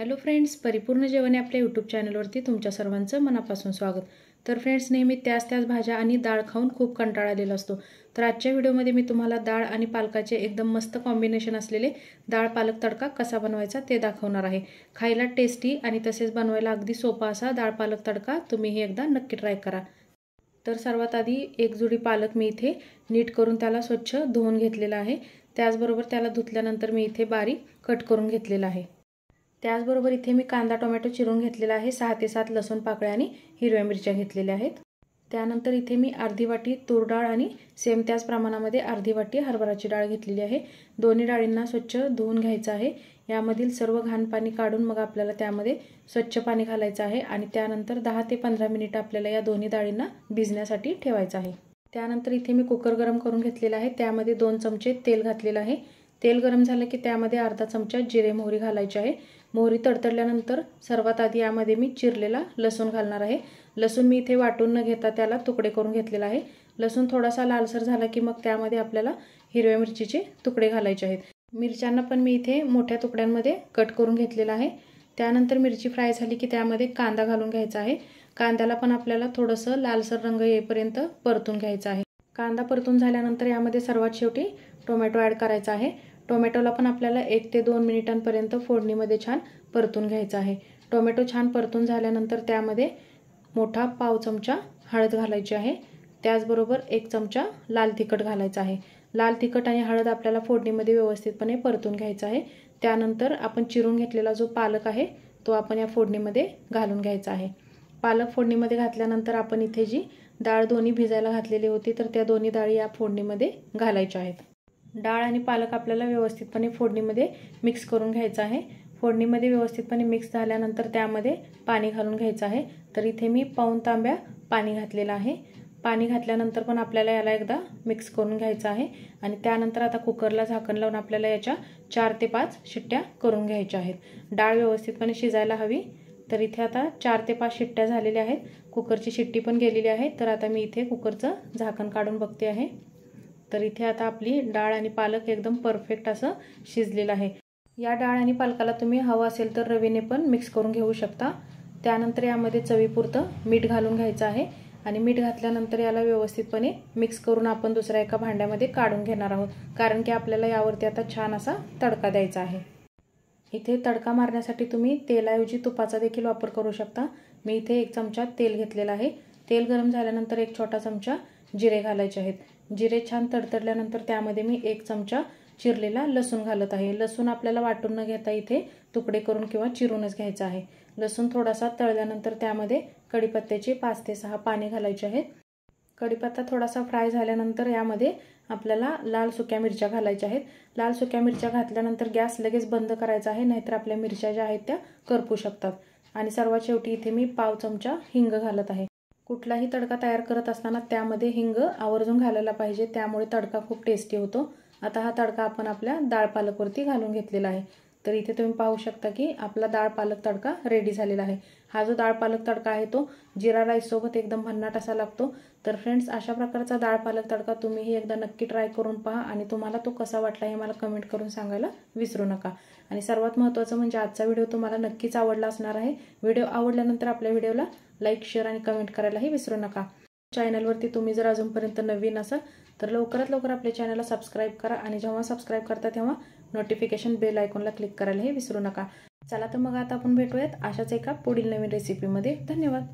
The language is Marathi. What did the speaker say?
हॅलो फ्रेंड्स, परिपूर्ण जेवण या आपल्या यूट्यूब चॅनलवरती तुमच्या सर्वांचं मनापासून स्वागत। तर फ्रेंड्स, नेहमी त्याच भाज्या आणि डाळ खाऊन खूप कंटाळा आलेला असतो। तर आजच्या व्हिडिओमध्ये मी तुम्हाला डाळ आणि पालकाचे एकदम मस्त कॉम्बिनेशन असलेले डाळ पालक तडका कसा बनवायचा ते दाखवणार आहे। खायला टेस्टी आणि तसेच बनवायला अगदी सोपा असा डाळ पालक तडका तुम्हीही एकदा नक्की ट्राय करा। तर सर्वात आधी एक जुडी पालक मी इथे नीट करून त्याला स्वच्छ धुवून घेतलेला आहे। त्याचबरोबर त्याला धुतल्यानंतर मी इथे बारीक कट करून घेतलेला आहे। त्याचबरोबर इथे मी कांदा टोमॅटो चिरून घेतलेला आहे। 6 ते 7 लसूण पाकळ्या आणि हिरव्या मिरच्या घेतलेल्या आहेत। त्यानंतर इथे मी अर्धी वाटी तूर डाळ आणि सेम त्याच प्रमाणामध्ये अर्धी वाटी हरभराची डाळ घेतलेली आहे। दोन्ही डाळींना स्वच्छ धुवून घ्यायचं आहे। यामधील सर्व घाण पाणी काढून मग आपल्याला त्यामध्ये स्वच्छ पाणी घालायचं आहे आणि त्यानंतर 10 ते 15 मिनिट आपल्याला या दोन्ही डाळींना भिजण्यासाठी ठेवायचं आहे। त्यानंतर इथे मी कुकर गरम करून घेतलेला आहे। त्यामध्ये 2 चमचे तेल घातलेलं आहे। तेल गरम झालं की त्यामध्ये अर्धा चमचा जिरे मोहरी घालायची आहे। मोहरी तडतडल्यानंतर सर्वात आधी यामध्ये मी चिरलेला लसूण घालणार आहे। लसूण मी इथे वाटून न घेता त्याला तुकडे करून घेतलेला आहे। लसूण थोडासा लालसर झाला की मग त्यामध्ये आपल्याला हिरव्या मिरचीचे तुकडे घालायचे आहेत। मिरच्यांना पण मी इथे मोठ्या तुकड्यांमध्ये कट करून घेतलेला आहे। त्यानंतर मिरची फ्राय झाली की त्यामध्ये कांदा घालून घ्यायचा आहे। कांद्याला पण आपल्याला थोडंसं लालसर रंग येईपर्यंत परतून घ्यायचा आहे। कांदा परतून झाल्यानंतर यामध्ये सर्वात शेवटी टोमॅटो ॲड करायचा आहे। टोमॅटोला पण आपल्याला 1 ते 2 मिनिटांपर्यंत फोडणीमध्ये छान परतून घ्यायचा आहे। टोमॅटो छान परतून झाल्यानंतर त्यामध्ये मोठा पाव चमचा हळद घालायची आहे। त्याचबरोबर 1 चमचा लाल तिखट घालायचा आहे। लाल तिखट आणि हळद आपल्याला फोडणीमध्ये व्यवस्थितपणे परतून घ्यायचा आहे। त्यानंतर आपण चिरून घेतलेला जो पालक आहे तो आपण या फोडणीमध्ये घालून घ्यायचा आहे। पालक फोडणीमध्ये घातल्यानंतर आपण इथे जी डाळ दोन्ही भिजायला घातलेली होती तर त्या दोन्ही डाळी या फोडणीमध्ये घालायच्या आहेत। डाळ आणि पालक आपल्याला व्यवस्थितपणे फोडणीमध्ये मिक्स करून घ्यायचं आहे। फोडणीमध्ये व्यवस्थितपणे मिक्स झाल्यानंतर त्यामध्ये पाणी घालून घ्यायचं आहे। तर इथे मी पाऊण तांब्या पाणी घातलेलं आहे। पाणी घातल्यानंतर पण आपल्याला याला एकदा मिक्स करून घ्यायचं आहे आणि त्यानंतर आता कुकरला झाकण लावून आपल्याला याच्या 4 ते 5 शिट्ट्या करून घ्यायच्या आहेत। डाळ व्यवस्थितपणे शिजायला हवी। तर इथे आता 4 ते 5 शिट्ट्या झालेल्या आहेत। कुकरची शिट्टी पण गेलेली आहे। तर आता मी इथे कुकरचं झाकण काढून बघते आहे। तर इथे आता आपली डाळ आणि पालक एकदम परफेक्ट असं शिजलेलं आहे। या डाळ आणि पालकाला तुम्ही हवं असेल तर रवीने पण मिक्स करून घेऊ शकता। त्यानंतर यामध्ये चवीपुरतं मीठ घालून घ्यायचं आहे आणि मीठ घातल्यानंतर याला व्यवस्थितपणे मिक्स करून आपण दुसऱ्या एका भांड्यामध्ये काढून घेणार आहोत, कारण की आपल्याला यावरती आता छान असा तडका द्यायचा आहे। इथे तडका मारण्यासाठी तुम्ही तेलाऐवजी तुपाचा देखील वापर करू शकता। मी इथे 1 चमचा तेल घेतलेला आहे। तेल गरम झाल्यानंतर 1 छोटा चमचा जिरे घालायचे आहेत। जिरे छान तडतडल्यानंतर त्यामध्ये मी 1 चमचा चिरलेला लसूण घालत आहे। लसूण आपल्याला वाटून न घेता इथे तुकडे करून किंवा चिरूनच घ्यायचा आहे। लसूण थोडासा तळल्यानंतर त्यामध्ये कढीपत्त्याचे 5 ते 6 पाने घालायचे आहेत। कढीपत्ता थोडासा फ्राय झाल्यानंतर यामध्ये आपल्याला लाल सुक्या मिरच्या घालायच्या आहेत। लाल सुक्या मिरच्या घातल्यानंतर गॅस लगेच बंद करायचा आहे, नाहीतर आपल्या मिरच्या ज्या आहेत त्या करपू शकतात। आणि सर्वात शेवटी इथे मी पाव चमचा हिंग घालत आहे। कुठलाही तडका तयार करत असताना त्यामध्ये हिंग आवर्जून घालायला पाहिजे, त्यामुळे तडका खूप टेस्टी होतो। आता हा तडका आपण आपल्या डाळ पालकवरती घालून घेतलेला आहे। तर इथे तुम्ही पाहू शकता की आपला डाळ पालक तडका रेडी झालेला आहे। हा जो डाळ पालक तडका आहे तो जिरा राईस सोबत एकदम भन्नाट असा लागतो। तर फ्रेंड्स, अशा प्रकारचा डाळ पालक तडका तुम्हीही एकदा नक्की ट्राय करून पहा आणि तुम्हाला तो कसा वाटला हे मला कमेंट करून सांगायला विसरू नका। आणि सर्वात महत्त्वाचं म्हणजे आजचा व्हिडिओ तुम्हाला नक्कीच आवडला असणार आहे। व्हिडिओ आवडल्यानंतर आपल्या व्हिडिओला लाईक, शेअर आणि कमेंट करायलाही विसरू नका। चॅनलवरती तुम्ही जर अजूनपर्यंत नवीन असाल तर लवकरात लवकर आपल्या चॅनलला सबस्क्राईब करा आणि जेव्हा सबस्क्राईब करता तेव्हा नोटिफिकेशन बेल आयकॉनला क्लिक करायलाही विसरू नका। चला तर मग आता आपण भेटूयात अशाच एका पुढील नवीन रेसिपीमध्ये। धन्यवाद।